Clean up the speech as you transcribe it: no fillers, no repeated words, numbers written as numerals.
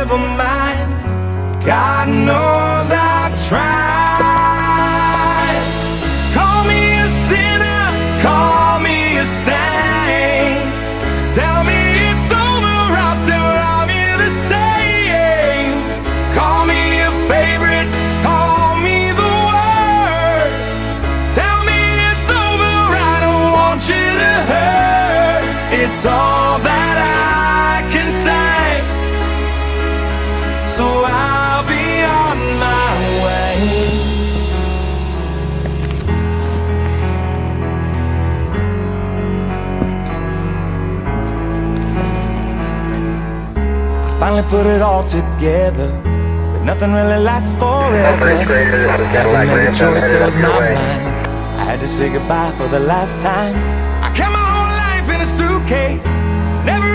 never mind. God knows I've tried. Call me a sinner, call me a saint. Tell me it's over, I'll still love you the same. Call me a favorite, call me the worst. Tell me it's over, I don't want you to hurt. It's all that I can say, so I'll be on my way. Finally put it all together, but nothing really lasts forever. I had to make a choice that was not mine. I had to say goodbye for the last time. I kept my whole life in a suitcase, never